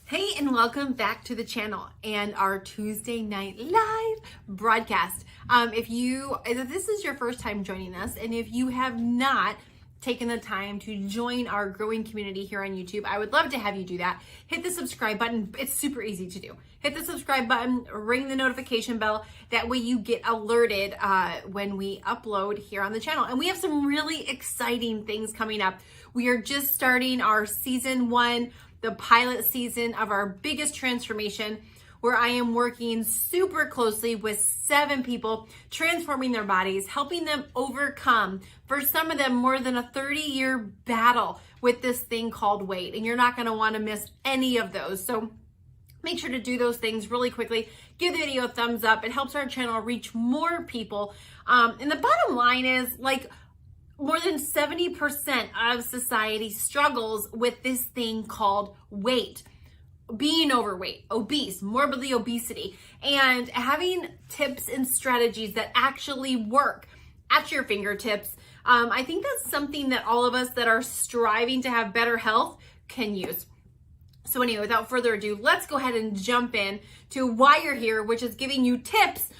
Hey, and welcome back to the channel and our Tuesday night live broadcast. If this is your first time joining us, and if you have not taken the time to join our growing community here on YouTube, I would love to have you do that. Hit the subscribe button. It's super easy to do. Hit the subscribe button, ring the notification bell. That way you get alerted when we upload here on the channel. And we have some really exciting things coming up. We are just starting our season 1, the pilot season of our biggest transformation, where I am working super closely with 7 people, transforming their bodies, helping them overcome, for some of them, more than a 30-year battle with this thing called weight. And you're not going to want to miss any of those. So make sure to do those things really quickly. Give the video a thumbs up. It helps our channel reach more people. And the bottom line is, more than 70% of society struggles with this thing called weight, being overweight, obese, morbidly obesity, and having tips and strategies that actually work at your fingertips. I think that's something that all of us that are striving to have better health can use. So anyway, without further ado, let's go ahead and jump in to why you're here, which is giving you tips,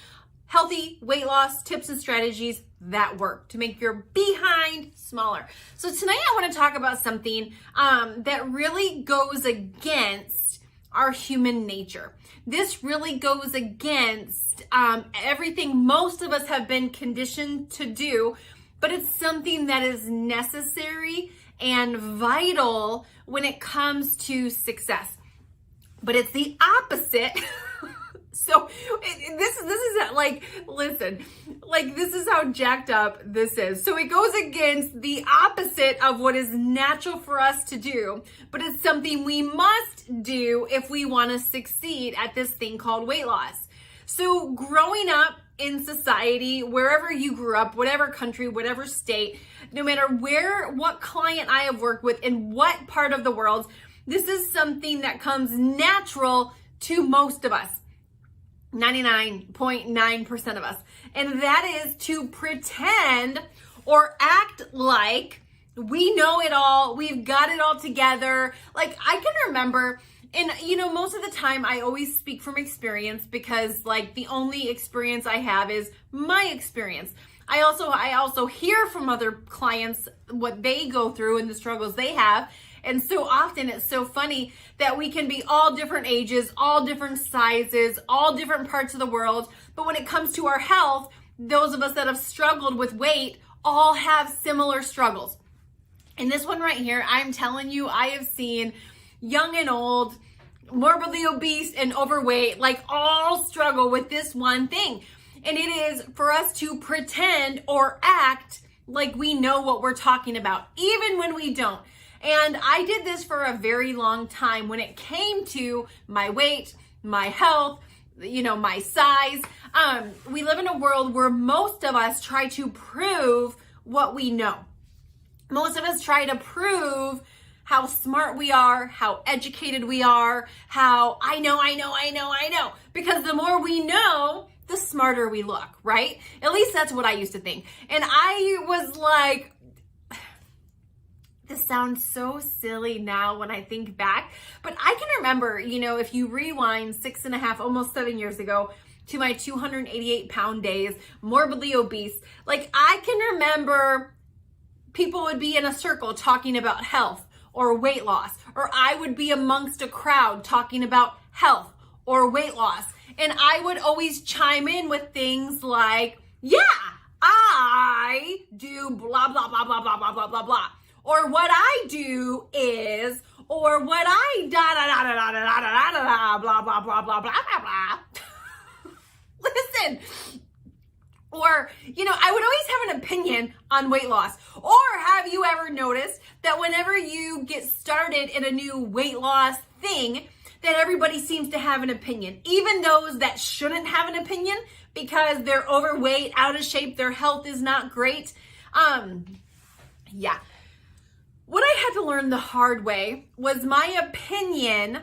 healthy weight loss tips and strategies that work to make your behind smaller. So tonight I want to talk about something that really goes against our human nature. This really goes against everything most of us have been conditioned to do, but it's something that is necessary and vital when it comes to success. But it's the opposite. So this is like, listen, this is how jacked up this is. So it goes against the opposite of what is natural for us to do, but it's something we must do if we want to succeed at this thing called weight loss. So growing up in society, wherever you grew up, whatever country, whatever state, no matter what client I have worked with in what part of the world, this is something that comes natural to most of us. 99.9% of us. And that is to pretend or act like we know it all. We've got it all together. I can remember, and most of the time I always speak from experience because the only experience I have is my experience. I also hear from other clients what they go through and the struggles they have. And so often it's so funny that we can be all different ages, all different sizes, all different parts of the world. But when it comes to our health, those of us that have struggled with weight all have similar struggles. And this one right here, I'm telling you, I have seen young and old, morbidly obese and overweight, all struggle with this one thing. And it is for us to pretend or act like we know what we're talking about, even when we don't. And I did this for a very long time when it came to my weight, my health, my size. We live in a world where most of us try to prove what we know. Most of us try to prove how smart we are, how educated we are, how I know. Because the more we know, the smarter we look, right? At least that's what I used to think. And I was like, this sounds so silly now when I think back, but I can remember, if you rewind 6.5, almost 7 years ago to my 288-pound days, morbidly obese, I can remember people would be in a circle talking about health or weight loss, or I would be amongst a crowd talking about health or weight loss. And I would always chime in with things like, yeah, I do blah, blah, blah, blah, blah, blah, blah, blah, blah. Or what I do is, or what I da da da da da da da da da blah blah blah blah blah blah blah. Listen. Or, I would always have an opinion on weight loss. Or have you ever noticed that whenever you get started in a new weight loss thing, that everybody seems to have an opinion, even those that shouldn't have an opinion because they're overweight, out of shape, their health is not great. Yeah. What I had to learn the hard way was my opinion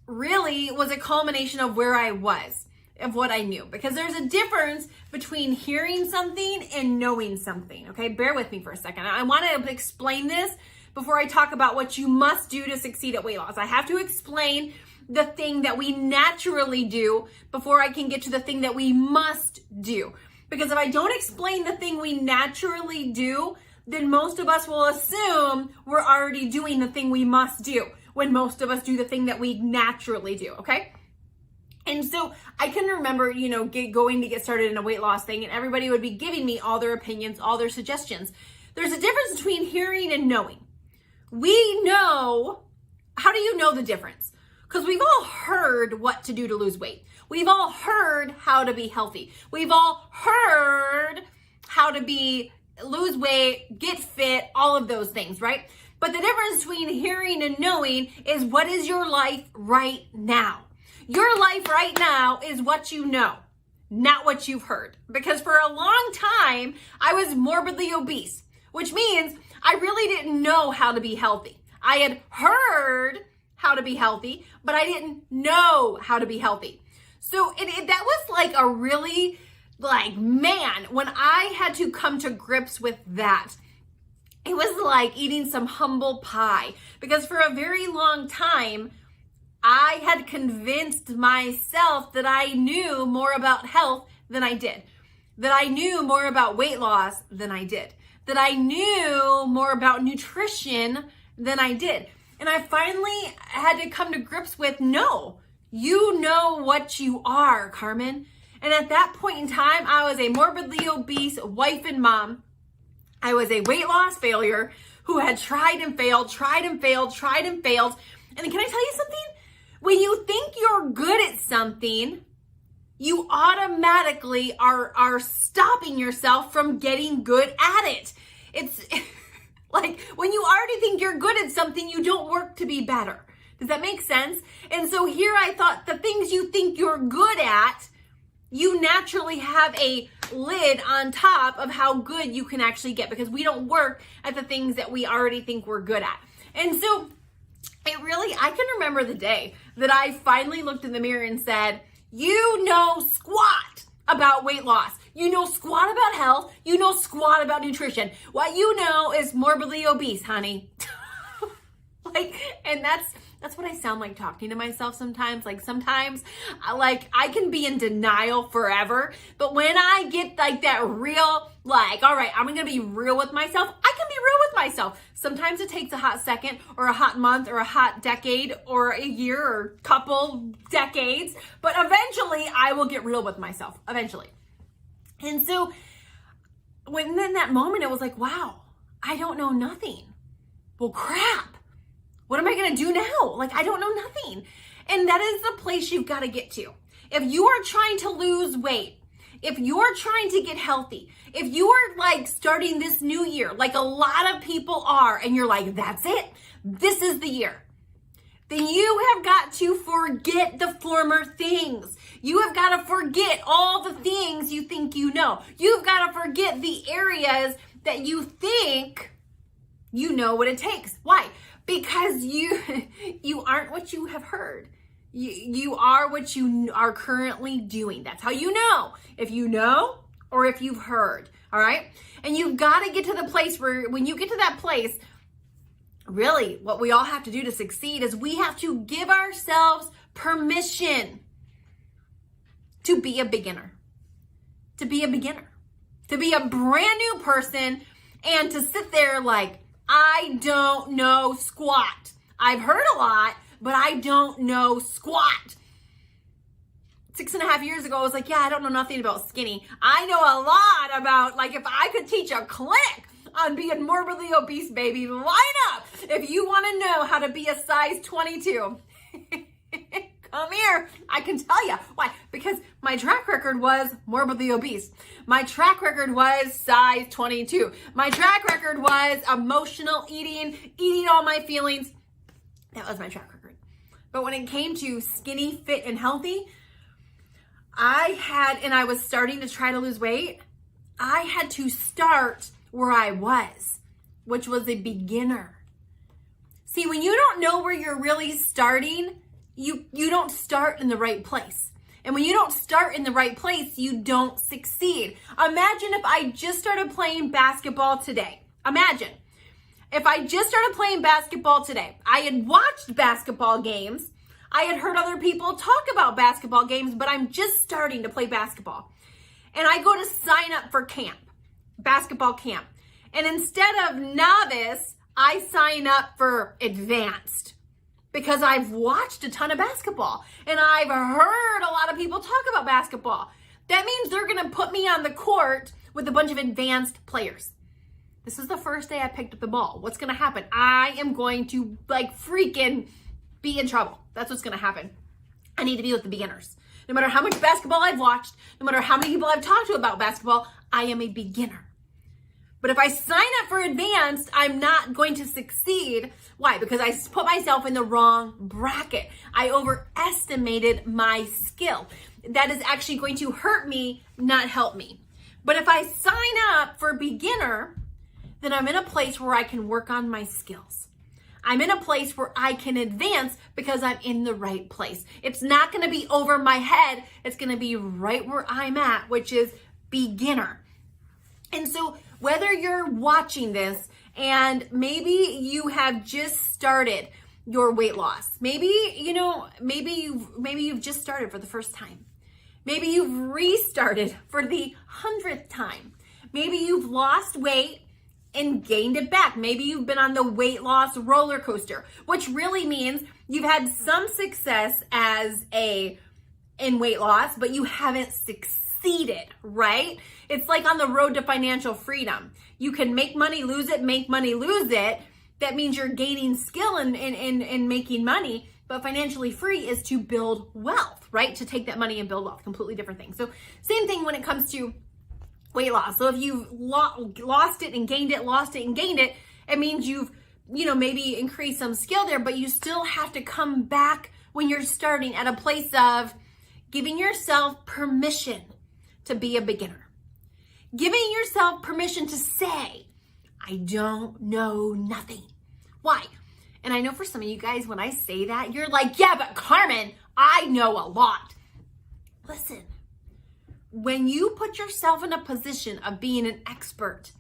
really was a culmination of where I was, of what I knew. Because there's a difference between hearing something and knowing something, okay? Bear with me for a second. I want to explain this before I talk about what you must do to succeed at weight loss. I have to explain the thing that we naturally do before I can get to the thing that we must do. Because if I don't explain the thing we naturally do, then most of us will assume we're already doing the thing we must do when most of us do the thing that we naturally do, okay? And so I can remember, going to get started in a weight loss thing, and everybody would be giving me all their opinions, all their suggestions. There's a difference between hearing and knowing. We know. How do you know the difference? Because we've all heard what to do to lose weight. We've all heard how to be healthy. We've all heard how to lose weight, get fit, all of those things, right? But the difference between hearing and knowing is, what is your life right now? Your life right now is what you know, not what you've heard. Because for a long time, I was morbidly obese, which means I really didn't know how to be healthy. I had heard how to be healthy, but I didn't know how to be healthy. So that was like a really, man, when I had to come to grips with that, it was like eating some humble pie. Because for a very long time, I had convinced myself that I knew more about health than I did, that I knew more about weight loss than I did, that I knew more about nutrition than I did. And I finally had to come to grips with, no, you know what you are, Carmen. And at that point in time, I was a morbidly obese wife and mom. I was a weight loss failure who had tried and failed. And can I tell you something? When you think you're good at something, you automatically are stopping yourself from getting good at it. It's like when you already think you're good at something, you don't work to be better. Does that make sense? And so here I thought, the things you think you're good at, you naturally have a lid on top of how good you can actually get, because we don't work at the things that we already think we're good at. And so I can remember the day that I finally looked in the mirror and said, you know squat about weight loss. You know squat about health. You know squat about nutrition. What you know is morbidly obese, honey. And that's what I sound like talking to myself sometimes. Sometimes I can be in denial forever, but when I get that real, all right, I'm gonna be real with myself, I can be real with myself. Sometimes it takes a hot second or a hot month or a hot decade or a year or couple decades, but eventually I will get real with myself, eventually. And so when in that moment, it was like, wow, I don't know nothing. Well, crap. What am I going to do now? I don't know nothing. And that is the place you've got to get to. If you are trying to lose weight, if you're trying to get healthy, if you are starting this new year, a lot of people are, and you're like, that's it, this is the year, then you have got to forget the former things. You have got to forget all the things you think you know. You've got to forget the areas that you think you know what it takes. Why? Because you aren't what you have heard. You are what you are currently doing. That's how you know. If you know or if you've heard, all right? And you've got to get to the place where, when you get to that place, really what we all have to do to succeed is we have to give ourselves permission to be a beginner, to be a brand new person, and to sit there I don't know squat. I've heard a lot, but I don't know squat. 6.5 years ago, I was like, yeah, I don't know nothing about skinny. I know a lot about, if I could teach a clinic on being morbidly obese, baby, line up. If you want to know how to be a size 22, come here. I can tell you. Why? Because my track record was morbidly obese. My track record was size 22. My track record was emotional eating all my feelings. That was my track record. But when it came to skinny, fit, and healthy, I was starting to try to lose weight. I had to start where I was, which was a beginner. See, when you don't know where you're really starting, you don't start in the right place. And when you don't start in the right place, you don't succeed. Imagine if I just started playing basketball today. Imagine. if I just started playing basketball today, I had watched basketball games, I had heard other people talk about basketball games, but I'm just starting to play basketball. And I go to sign up for camp, basketball camp. And instead of novice, I sign up for advanced because I've watched a ton of basketball and I've heard a lot of people talk about basketball. That means they're going to put me on the court with a bunch of advanced players. This is the first day I picked up the ball. What's going to happen? I am going to freaking be in trouble. That's what's going to happen. I need to be with the beginners. No matter how much basketball I've watched, no matter how many people I've talked to about basketball, I am a beginner. But if I sign up for advanced, I'm not going to succeed. Why? Because I put myself in the wrong bracket. I overestimated my skill. That is actually going to hurt me, not help me. But if I sign up for beginner, then I'm in a place where I can work on my skills. I'm in a place where I can advance because I'm in the right place. It's not going to be over my head. It's going to be right where I'm at, which is beginner. And so whether you're watching this and maybe you have just started your weight loss, maybe you've just started for the first time. Maybe you've restarted for the 100th time. Maybe you've lost weight and gained it back. Maybe you've been on the weight loss roller coaster, which really means you've had some success in weight loss, but you haven't succeeded, right? It's like on the road to financial freedom. You can make money, lose it, make money, lose it. That means you're gaining skill in making money, but financially free is to build wealth, right? To take that money and build wealth, completely different thing. So same thing when it comes to weight loss. So if you've lost it and gained it, lost it and gained it, it means you've, maybe increased some skill there, but you still have to come back when you're starting at a place of giving yourself permission to be a beginner. Giving yourself permission to say, I don't know nothing. Why? And I know for some of you guys, when I say that, you're like, yeah, but Carmen, I know a lot. Listen. When you put yourself in a position of being an expert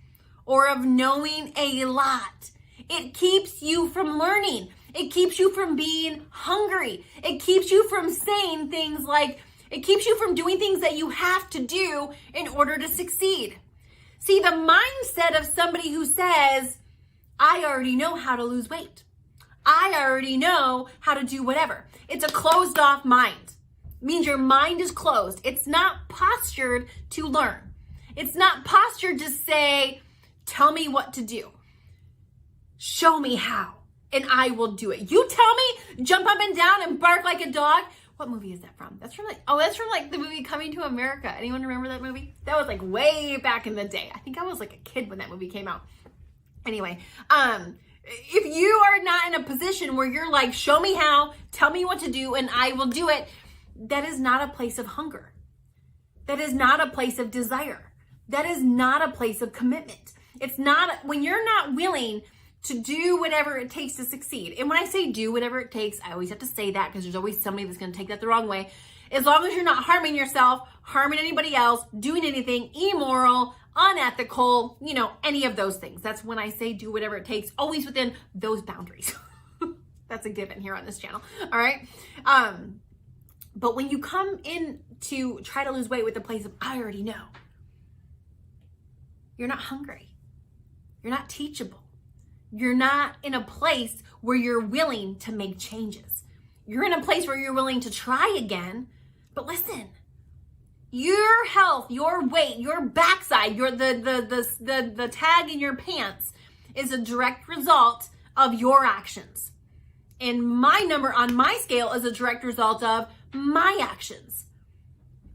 or of knowing a lot, it keeps you from learning. It keeps you from being hungry. It keeps you from saying things like, it keeps you from doing things that you have to do in order to succeed. See, the mindset of somebody who says, I already know how to lose weight. I already know how to do whatever. It's a closed off mind. Means your mind is closed. It's not postured to learn. It's not postured to say, tell me what to do. Show me how, and I will do it. You tell me, jump up and down and bark like a dog. What movie is that from? That's from the movie Coming to America. Anyone remember that movie? That was way back in the day. I think I was a kid when that movie came out. Anyway, if you are not in a position where you're like, show me how, tell me what to do, and I will do it, that is not a place of hunger. That is not a place of desire. That is not a place of commitment. It's not, when you're not willing to do whatever it takes to succeed. And when I say do whatever it takes, I always have to say that because there's always somebody that's going to take that the wrong way. As long as you're not harming yourself, harming anybody else, doing anything immoral, unethical, any of those things. That's when I say do whatever it takes, always within those boundaries. That's a given here on this channel. All right. But when you come in to try to lose weight with the place of, I already know, you're not hungry. You're not teachable. You're not in a place where you're willing to make changes. You're in a place where you're willing to try again. But listen, your health, your weight, your backside, the tag in your pants is a direct result of your actions. And my number on my scale is a direct result of my actions.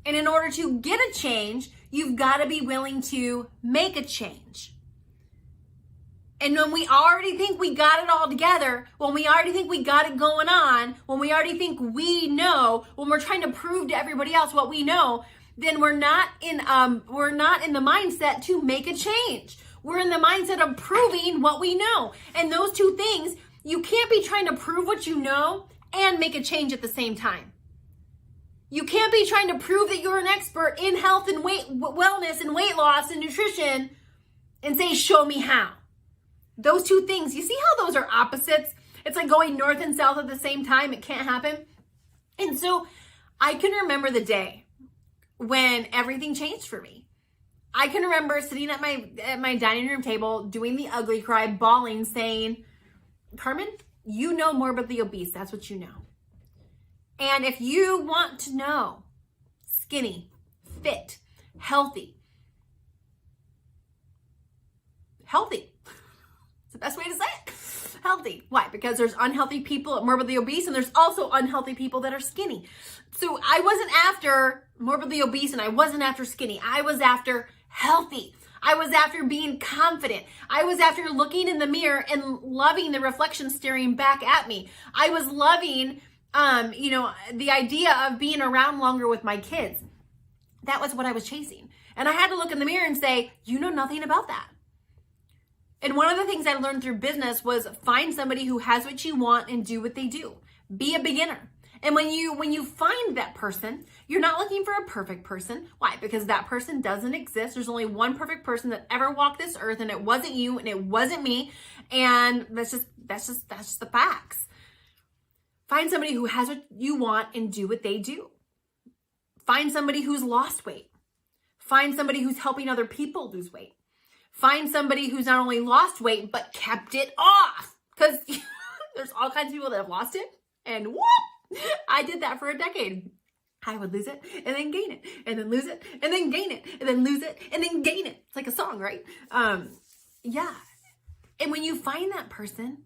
And in order to get a change, you've got to be willing to make a change. And when we already think we got it all together, when we already think we got it going on, when we already think we know, when we're trying to prove to everybody else what we know, then we're not in the mindset to make a change. We're in the mindset of proving what we know. And those two things, you can't be trying to prove what you know and make a change at the same time. You can't be trying to prove that you're an expert in health and wellness and weight loss and nutrition and say, show me how. Those two things, you see how those are opposites? It's like going north and south at the same time. It can't happen. And so I can remember the day when everything changed for me. I can remember sitting at my dining room table, doing the ugly cry, bawling, saying, Carmen, you know morbidly obese. That's what you know. And if you want to know skinny, fit, healthy. It's the best way to say it. Healthy. Why? Because there's unhealthy people, morbidly obese, and there's also unhealthy people that are skinny. So I wasn't after morbidly obese and I wasn't after skinny. I was after healthy. I was after being confident. I was after looking in the mirror and loving the reflection staring back at me. I was loving, the idea of being around longer with my kids. That was what I was chasing. And I had to look in the mirror and say, you know nothing about that. And one of the things I learned through business was find somebody who has what you want and do what they do. Be a beginner. And when you find that person, you're not looking for a perfect person. Why? Because that person doesn't exist. There's only one perfect person that ever walked this earth, and it wasn't you and it wasn't me. And that's just the facts. Find somebody who has what you want and do what they do. Find somebody who's lost weight. Find somebody who's helping other people lose weight. Find somebody who's not only lost weight, but kept it off. Because there's all kinds of people that have lost it. And whoop, I did that for a decade. I would lose it and then gain it and then lose it and then gain it and then lose it and then gain it. It's like a song, right? Yeah. And when you find that person,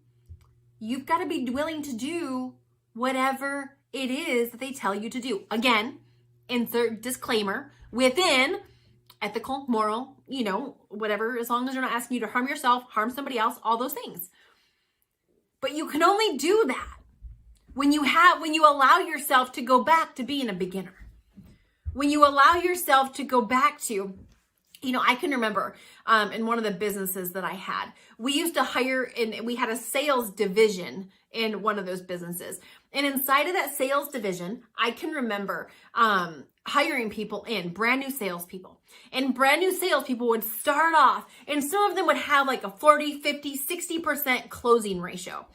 you've got to be willing to do whatever it is that they tell you to do. Again, insert disclaimer within ethical, moral, whatever, as long as they're not asking you to harm yourself, harm somebody else, all those things. But you can only do that when you allow yourself to go back to being a beginner. When you allow yourself to go back to, I can remember in one of the businesses that I had, we used to hire, and we had a sales division in one of those businesses. And inside of that sales division, I can remember hiring people in, brand new salespeople. And brand new salespeople would start off, and some of them would have like a 40, 50, 60% closing ratio.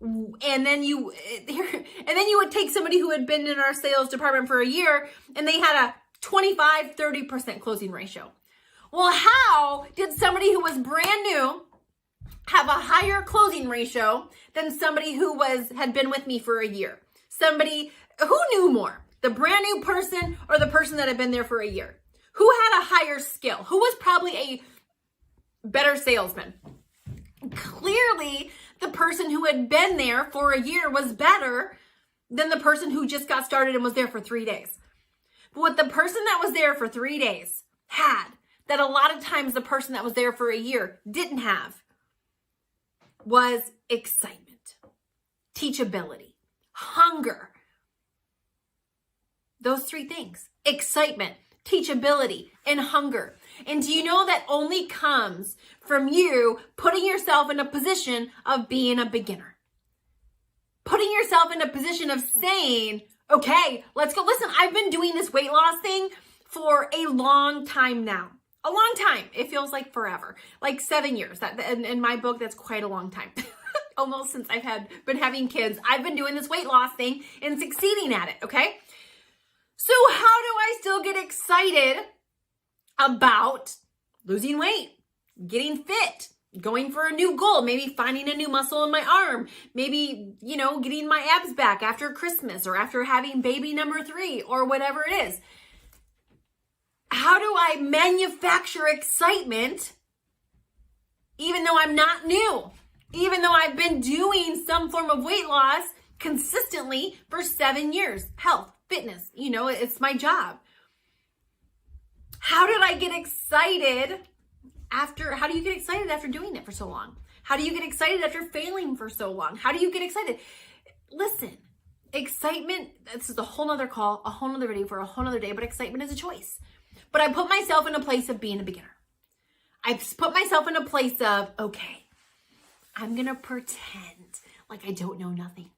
And then you would take somebody who had been in our sales department for a year, and they had a 25, 30% closing ratio. Well, how did somebody who was brand new have a higher closing ratio than somebody who had been with me for a year? Somebody who knew more, the brand new person or the person that had been there for a year? Who had a higher skill? Who was probably a better salesman? Clearly, the person who had been there for a year was better than the person who just got started and was there for 3 days. But what the person that was there for 3 days had, that a lot of times the person that was there for a year didn't have, was excitement, teachability, hunger. Those 3 things: excitement, teachability, and hunger. And do you know that only comes from you putting yourself in a position of being a beginner? Putting yourself in a position of saying, okay, let's go. Listen, I've been doing this weight loss thing for a long time now. A long time. It feels like forever. Like 7 years. In my book, that's quite a long time. Almost since I've been having kids, I've been doing this weight loss thing and succeeding at it, okay? So how do I still get excited about losing weight, getting fit, going for a new goal, maybe finding a new muscle in my arm, maybe, getting my abs back after Christmas or after having baby number 3 or whatever it is? How do I manufacture excitement even though I'm not new, even though I've been doing some form of weight loss consistently for 7 years? Health, fitness, it's my job. How did I get excited how do you get excited after doing it for so long? How do you get excited after failing for so long? How do you get excited? Listen, excitement, this is a whole nother call, a whole nother video for a whole nother day, but excitement is a choice. But I put myself in a place of being a beginner. I put myself in a place of, okay, I'm going to pretend like I don't know nothing.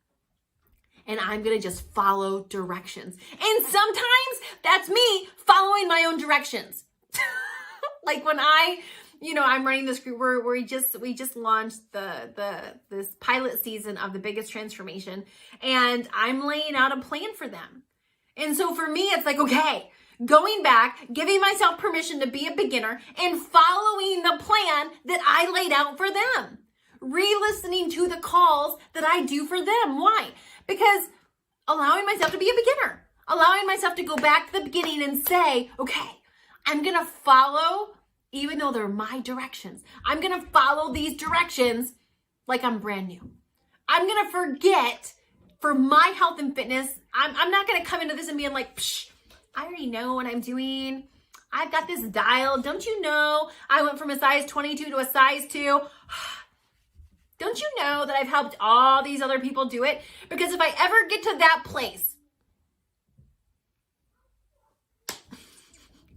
And I'm going to just follow directions. And sometimes that's me following my own directions. Like when I I'm running this group where we just launched this pilot season of the biggest transformation, and I'm laying out a plan for them. And so for me, it's like, okay, going back, giving myself permission to be a beginner and following the plan that I laid out for them. Re-listening to the calls that I do for them. Why? Because allowing myself to be a beginner, allowing myself to go back to the beginning and say, okay, I'm going to follow, even though they're my directions, I'm going to follow these directions like I'm brand new. I'm going to forget for my health and fitness. I'm not going to come into this and being like, psh, I already know what I'm doing. I've got this dial. Don't you know I went from a size 22 to a size 2? Don't you know that I've helped all these other people do it? Because if I ever get to that place,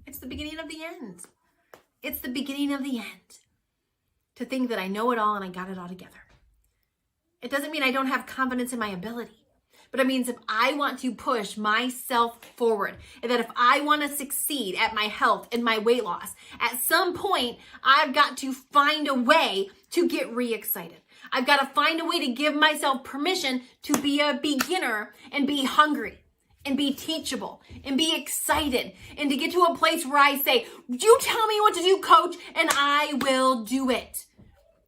it's the beginning of the end. It's the beginning of the end. To think that I know it all and I got it all together. It doesn't mean I don't have confidence in my ability. But it means if I want to push myself forward, and that if I want to succeed at my health and my weight loss, at some point, I've got to find a way to get re-excited. I've got to find a way to give myself permission to be a beginner and be hungry and be teachable and be excited and to get to a place where I say, you tell me what to do, coach, and I will do it.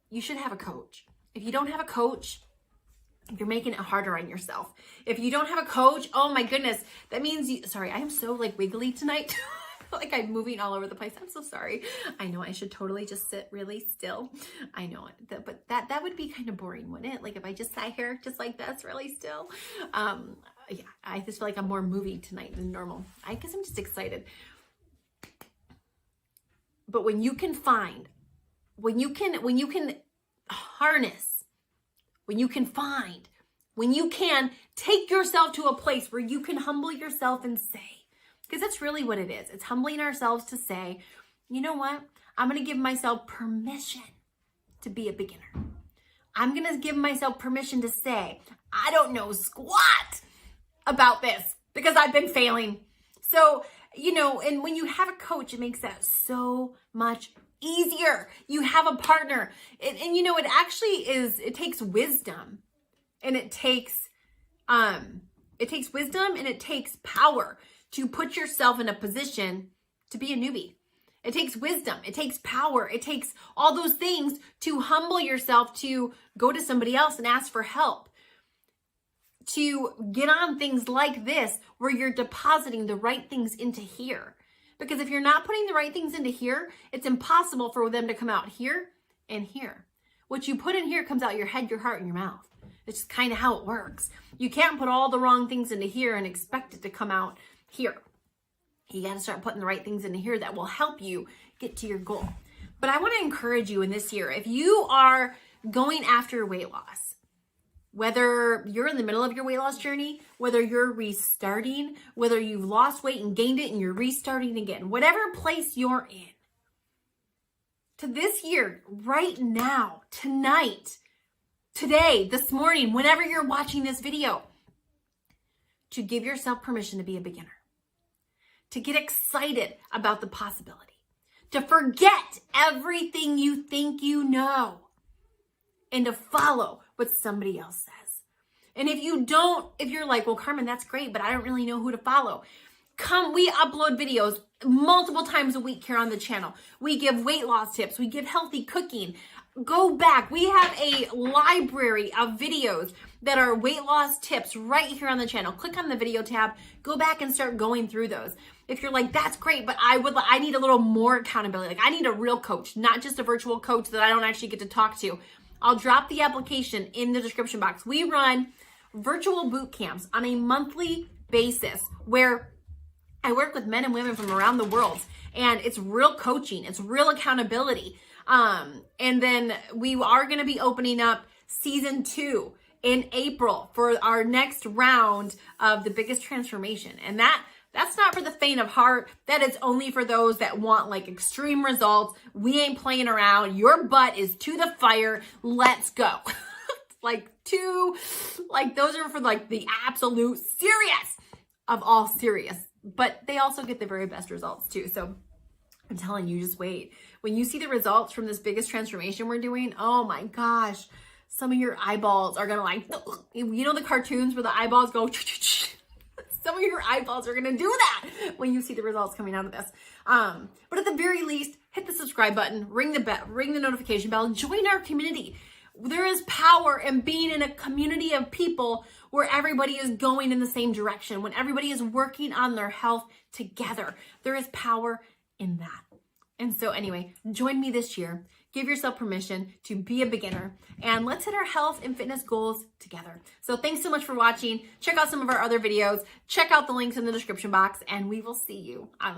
You should have a coach. If you don't have a coach, you're making it harder on yourself. If you don't have a coach, oh my goodness, that means sorry, I am so like wiggly tonight. Like I'm moving all over the place. I'm so sorry. I know I should totally just sit really still. I know it, but that would be kind of boring, wouldn't it? Like if I just sat here just like this really still. Yeah, I just feel like I'm more moving tonight than normal. I guess I'm just excited. But when you can find, when you can harness, when you can find, when you can take yourself to a place where you can humble yourself and say, because that's really what it is. It's humbling ourselves to say, you know what? I'm going to give myself permission to be a beginner. I'm going to give myself permission to say, I don't know squat about this because I've been failing. So, and when you have a coach, it makes that so much easier. You have a partner. And it actually is, it takes wisdom and it takes wisdom and it takes power to put yourself in a position to be a newbie. It takes wisdom. It takes power. It takes all those things to humble yourself, to go to somebody else and ask for help, to get on things like this where you're depositing the right things into here. Because if you're not putting the right things into here, it's impossible for them to come out here and here. What you put in here comes out your head, your heart, and your mouth. It's just kind of how it works. You can't put all the wrong things into here and expect it to come out here. You got to start putting the right things into here that will help you get to your goal. But I want to encourage you in this year, if you are going after weight loss, whether you're in the middle of your weight loss journey, whether you're restarting, whether you've lost weight and gained it and you're restarting again, whatever place you're in, to this year, right now, tonight, today, this morning, whenever you're watching this video, to give yourself permission to be a beginner, to get excited about the possibility, to forget everything you think you know, and to follow what somebody else says. And if you're like, well, Carmen, that's great, but I don't really know who to follow. We upload videos multiple times a week here on the channel. We give weight loss tips. We give healthy cooking. Go back. We have a library of videos that are weight loss tips right here on the channel. Click on the video tab, go back and start going through those. If you're like, that's great, but I need a little more accountability. Like I need a real coach, not just a virtual coach that I don't actually get to talk to. I'll drop the application in the description box. We run virtual boot camps on a monthly basis where I work with men and women from around the world, and it's real coaching. It's real accountability. And then we are going to be opening up season 2 in April for our next round of the biggest transformation. And that's not for the faint of heart. That is only for those that want like extreme results. We ain't playing around. Your butt is to the fire. Let's go. Those are for like the absolute serious of all serious, but they also get the very best results too. So I'm telling you, just wait. When you see the results from this biggest transformation we're doing, oh my gosh, some of your eyeballs are gonna like, you know the cartoons where the eyeballs go, some of your eyeballs are gonna do that when you see the results coming out of this. But at the very least, hit the subscribe button, ring the notification bell, join our community. There is power in being in a community of people where everybody is going in the same direction, when everybody is working on their health together. There is power in that. And so anyway, join me this year. Give yourself permission to be a beginner, and let's hit our health and fitness goals together. So thanks so much for watching. Check out some of our other videos. Check out the links in the description box, and we will see you on